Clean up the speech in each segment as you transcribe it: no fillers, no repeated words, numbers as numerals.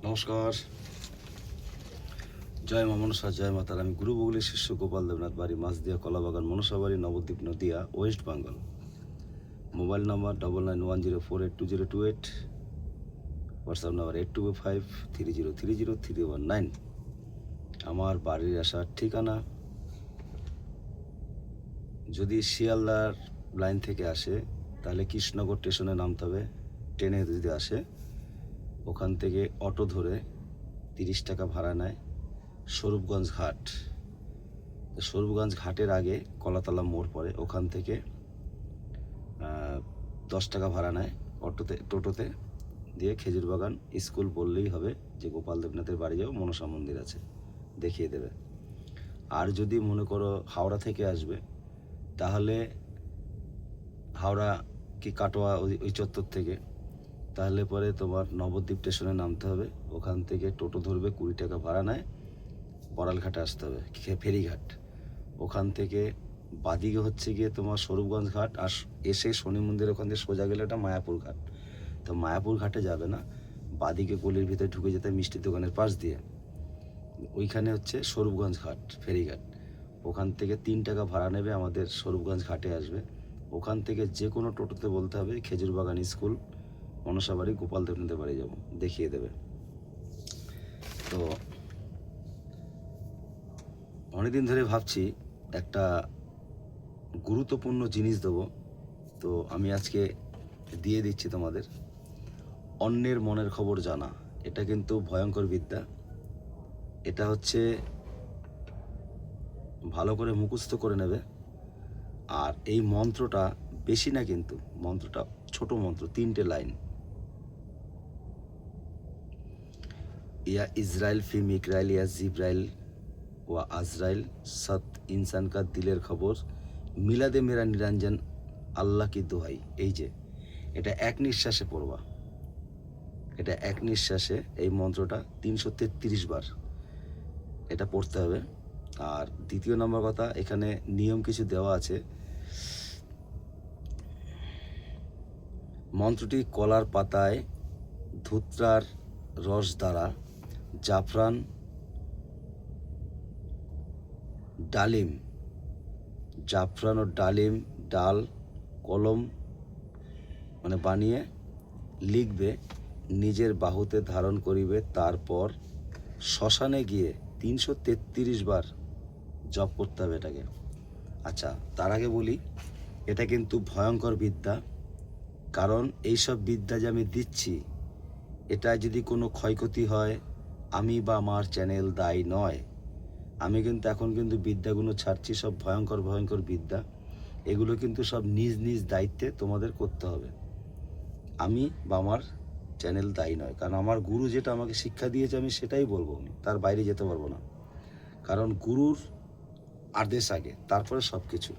নমস্কার, জয় মা মনসা, জয় মাতার। আমি গুরু বগুলির শিষ্য গোপাল দেবনাথ, বাড়ি Machhdia, Kalabagan, Manasabari, Nabadwip, Nadia, West Bengal. Mobile number 9910482028, WhatsApp number 8253030319। আমার বাড়ির আসার ঠিকানা, যদি শিয়ালদার লাইন থেকে আসে তাহলে কৃষ্ণনগর স্টেশনে নামতে হবে। ট্রেনে যদি আসে ওখান থেকে অটো ধরে 30 টাকা ভাড়া নেয় স্বরূপগঞ্জ ঘাট। স্বরূপগঞ্জ ঘাটের আগে কলাতলা মোড় পড়ে, ওখান থেকে 10 টাকা ভাড়া নেয় টোটোতে দিয়ে খেজুরবাগান স্কুল বললেই হবে যে গোপাল দেবনাথের বাড়ি যাও, মনসা মন্দির আছে, দেখিয়ে দেবে। আর যদি মনে করো হাওড়া থেকে আসবে তাহলে হাওড়া কি কাটোয়া ওই চত্বর থেকে, তাহলে পরে তোমার নবদ্বীপ স্টেশনে নামতে হবে। ওখান থেকে টোটো ধরবে, 20 টাকা ভাড়া নেয়, বড়ালঘাটে আসতে হবে, ফেরিঘাট। ওখান থেকে বাদিকে হচ্ছে গিয়ে তোমার স্বরূপগঞ্জ ঘাট, আর এসে শনি মন্দির ওখান থেকে সোজা গেলে এটা মায়াপুর ঘাট। তো মায়াপুর ঘাটে যাবে না, বাদিকে গলির ভিতরে ঢুকে যেতে মিষ্টির দোকানের পাশ দিয়ে, ওইখানে হচ্ছে স্বরূপগঞ্জ ঘাট, ফেরিঘাট। ওখান থেকে 3 টাকা ভাড়া নেবে, আমাদের স্বরূপগঞ্জ ঘাটে আসবে। ওখান থেকে যে কোনো টোটোতে বলতে হবে খেজুরবাগান স্কুল, মনসাবাড়ি, গোপাল দেবনাথের বাড়ি যাবো, দেখিয়ে দেবে। তো অনেকদিন ধরে ভাবছি একটা গুরুত্বপূর্ণ জিনিস দেবো, তো আমি আজকে দিয়ে দিচ্ছি তোমাদের। অন্যের মনের খবর জানা, এটা কিন্তু ভয়ঙ্কর বিদ্যা। এটা হচ্ছে ভালো করে মুখস্থ করে নেবে। আর এই মন্ত্রটা বেশি না, কিন্তু মন্ত্রটা ছোট মন্ত্র, 3টে লাইন। ইয়া ইসরাইল ফি মিকরাইল, ইয়া জিব্রাইল ওয়া আজরাইল, সৎ ইনসান কা দিলের খবর, মিলাদে মেরা নিরঞ্জন, আল্লাহ কি দোহাই। এই যে এটা এক নিঃশ্বাসে পড়বা, এটা এক নিঃশ্বাসে এই মন্ত্রটা 333 বার এটা পড়তে হবে। আর দ্বিতীয় নম্বর কথা, এখানে নিয়ম কিছু দেওয়া আছে। মন্ত্রটি কলার পাতায় ধুত্রার রস দ্বারা, জাফরান, ডালিম, জাফরান ও ডালিম ডাল কলম মানে বানিয়ে লিখবে, নিজের বাহুতে ধারণ করিবে। তারপর শ্মশানে গিয়ে 333 বার জপ করতে হবে এটাকে। আচ্ছা, তার আগে বলি, এটা কিন্তু ভয়ঙ্কর বিদ্যা। কারণ এইসব বিদ্যা যে আমি দিচ্ছি, এটা যদি কোনো ক্ষয়ক্ষতি হয়, আমি বা আমার চ্যানেল দায়ী নয়। আমি কিন্তু এখন কিন্তু বিদ্যাগুলো ছাড়ছি, সব ভয়ঙ্কর ভয়ঙ্কর বিদ্যা। এগুলো কিন্তু সব নিজ নিজ দায়িত্বে তোমাদের করতে হবে। আমি বা আমার চ্যানেল দায়ী নয়, কারণ আমার গুরু যেটা আমাকে শিক্ষা দিয়েছে আমি সেটাই বলবো, তার বাইরে যেতে পারবো না। কারণ গুরুর আদেশ আগে, তারপরে সব কিছু।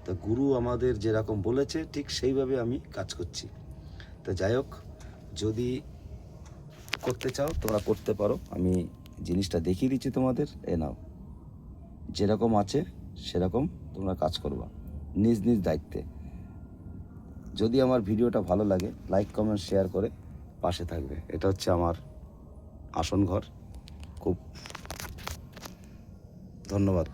তা গুরু আমাদের যেরকম বলেছে ঠিক সেইভাবে আমি কাজ করছি। তো যাই হোক, যদি করতে চাও তোমরা করতে পারো, আমি জিনিসটা দেখিয়ে দিচ্ছি তোমাদের। এ নাও, যেরকম আছে সেরকম তোমরা কাজ করবা নিজ নিজ দায়িত্বে। যদি আমার ভিডিওটা ভালো লাগে, লাইক কমেন্ট শেয়ার করে পাশে থাকবে। এটা হচ্ছে আমার আসন ঘর। খুব ধন্যবাদ।